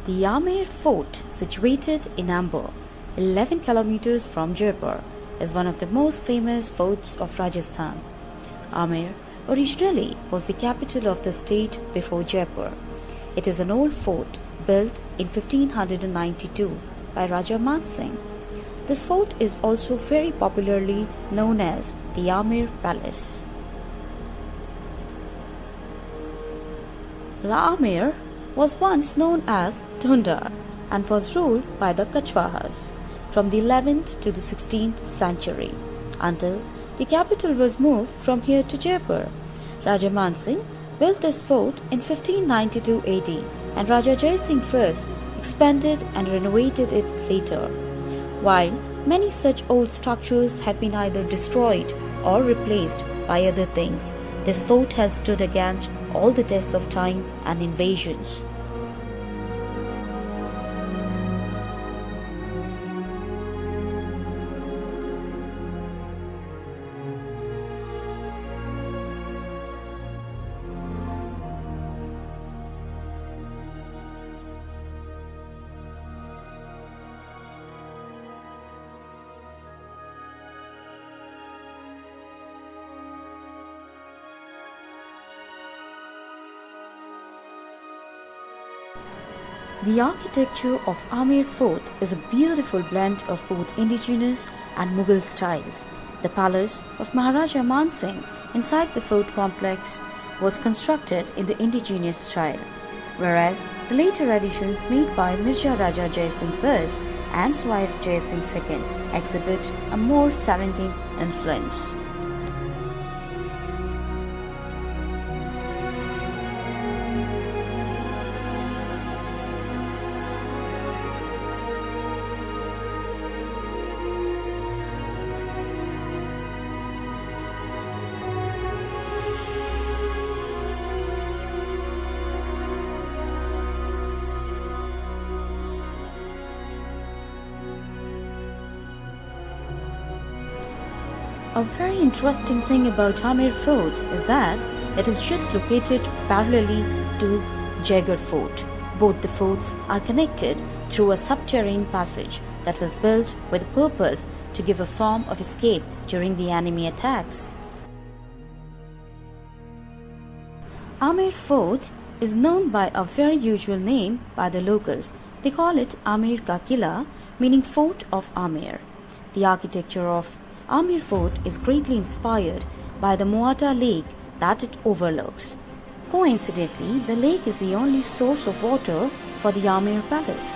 The Amer Fort, situated in Amer, 11 kilometers from Jaipur, is one of the most famous forts of Rajasthan. Amer originally was the capital of the state before Jaipur. It is an old fort built in 1592 by Raja Man Singh. This fort is also very popularly known as the Amer Palace. La Amer was once known as Dhundar and was ruled by the Kachwahas from the 11th to the 16th century until the capital was moved from here to Jaipur. Raja Man Singh built this fort in 1592 AD and Raja Jai Singh first expanded and renovated it later. While many such old structures have been either destroyed or replaced by other things, this fort has stood against all the tests of time and invasions. The architecture of Amer Fort is a beautiful blend of both indigenous and Mughal styles. The palace of Maharaja Man Singh inside the fort complex was constructed in the indigenous style, whereas the later additions made by Mirza Raja Jai Singh I and Swair Jai Singh II exhibit a more Sarandin influence. A very interesting thing about Amer Fort is that it is just located parallelly to Jaipur Fort. Both the forts are connected through a subterranean passage that was built with the purpose to give a form of escape during the enemy attacks. Amer Fort is known by a very usual name by the locals. They call it Amer Ka Kila, meaning Fort of Amer. The architecture of Amer Fort is greatly inspired by the Moata Lake that it overlooks. Coincidentally, the lake is the only source of water for the Amer Palace.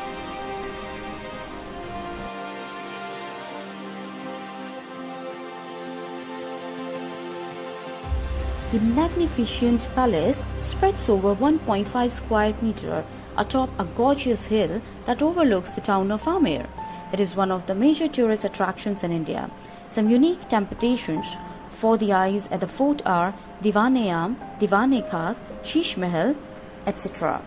The magnificent palace spreads over 1.5 square meter atop a gorgeous hill that overlooks the town of Amer. It is one of the major tourist attractions in India. Some unique temptations for the eyes at the fort are Diwan-e-Am, Diwan-e-Khas, Sheesh Mahal, etc.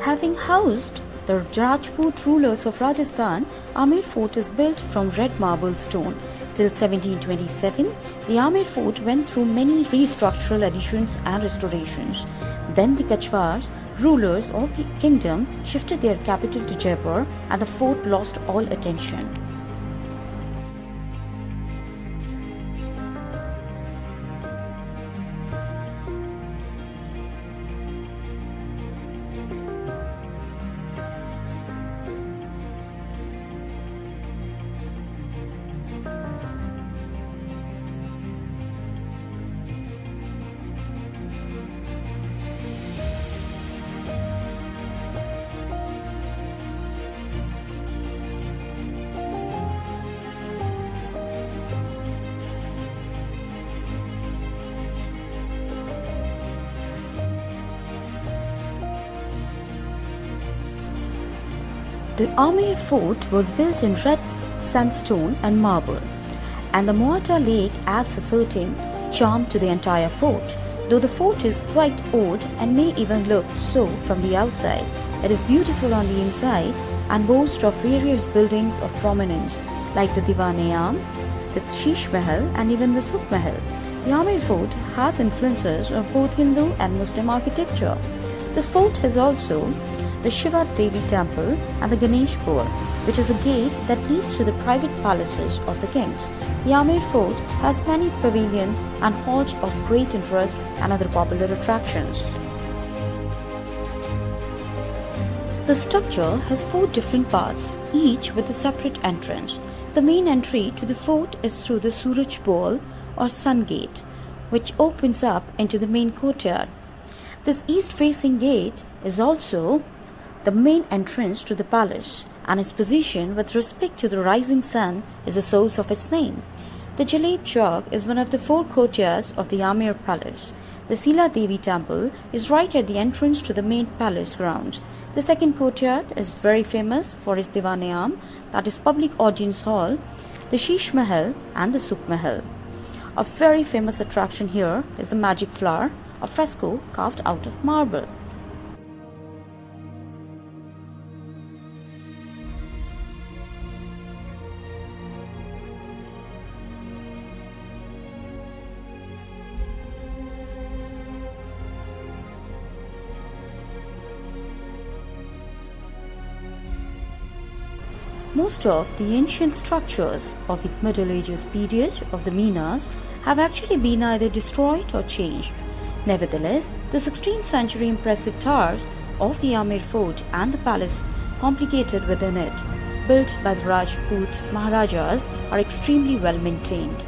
Having housed the Rajput rulers of Rajasthan, Amer Fort is built from red marble stone. Till 1727, the Amer Fort went through many restructural additions and restorations. Then the Kachwars, rulers of the kingdom, shifted their capital to Jaipur and the fort lost all attention. The Amer Fort was built in red sandstone and marble, and the Moata Lake adds a certain charm to the entire fort. Though the fort is quite old and may even look so from the outside, it is beautiful on the inside and boasts of various buildings of prominence like the Divan-e-Am, the Sheesh Mahal and even the Sukh Mahal. The Amer fort has influences of both Hindu and Muslim architecture. This fort has also the Shiva Devi temple and the Ganeshpur, which is a gate that leads to the private palaces of the kings. The Amer fort has many pavilions and halls of great interest and other popular attractions. The structure has 4 different parts, each with a separate entrance. The main entry to the fort is through the Suraj Bol or Sun Gate, which opens up into the main courtyard. This east-facing gate is also the main entrance to the palace, and its position with respect to the rising sun is the source of its name. The Jaleb Chowk is one of the 4 courtyards of the Amer Palace. The Sila Devi temple is right at the entrance to the main palace grounds. The second courtyard is very famous for its Divan-e-Am, that is public audience hall, the Sheesh Mahal and the Sukh Mahal. A very famous attraction here is the magic flower, a fresco carved out of marble. Most of the ancient structures of the Middle Ages period of the Minas have actually been either destroyed or changed. Nevertheless, the 16th century impressive towers of the Amer fort and the palace complicated within it, built by the Rajput Maharajas, are extremely well maintained.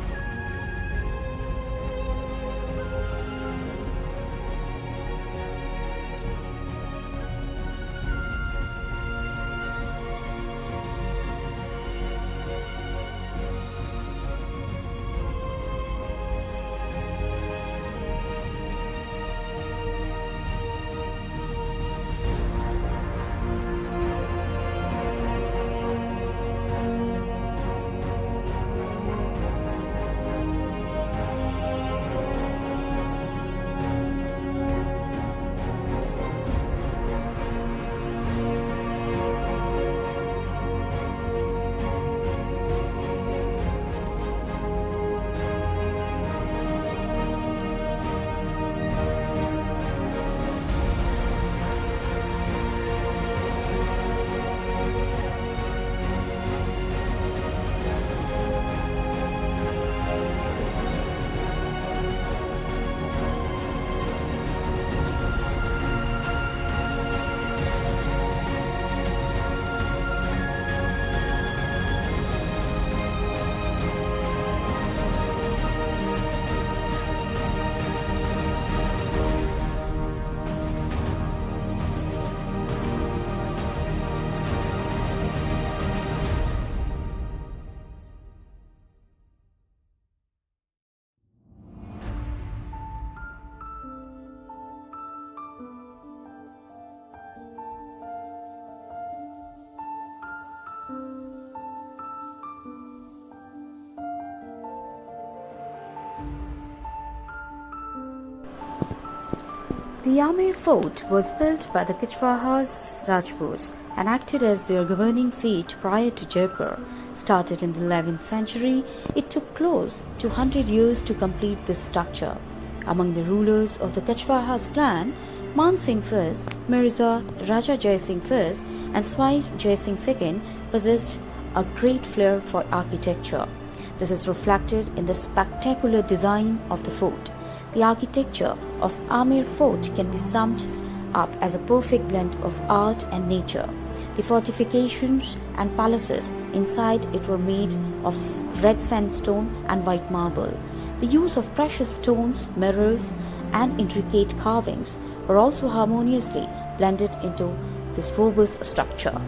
The Amer fort was built by the Kichwahas Rajputs and acted as their governing seat prior to Jaipur. Started in the 11th century, it took close to 100 years to complete this structure. Among the rulers of the Kichwahas clan, Man Singh I, Mirza Raja Jai Singh I and Swai Jai Singh II possessed a great flair for architecture. This is reflected in the spectacular design of the fort. The architecture of Amer fort can be summed up as a perfect blend of art and nature. The fortifications and palaces inside it were made of red sandstone and white marble. The use of precious stones, mirrors, and intricate carvings were also harmoniously blended into this robust structure.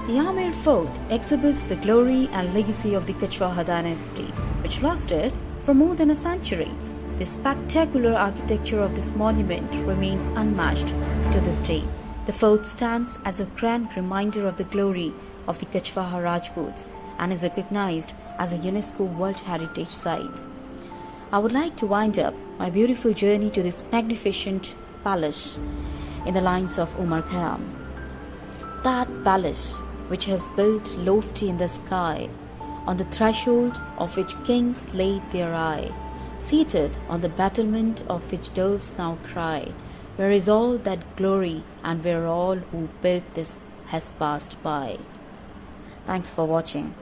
The Amer fort exhibits the glory and legacy of the Kachwaha dynasty, which lasted for more than a century. The spectacular architecture of this monument remains unmatched to this day. The fort stands as a grand reminder of the glory of the Kachwaha Rajputs and is recognized as a UNESCO World Heritage Site. I would like to wind up my beautiful journey to this magnificent palace in the lines of Umar Khayyam. That palace, which has built lofty in the sky, on the threshold of which kings laid their eye, seated on the battlement of which doves now cry, where is all that glory and where all who built this has passed by. Thanks for watching.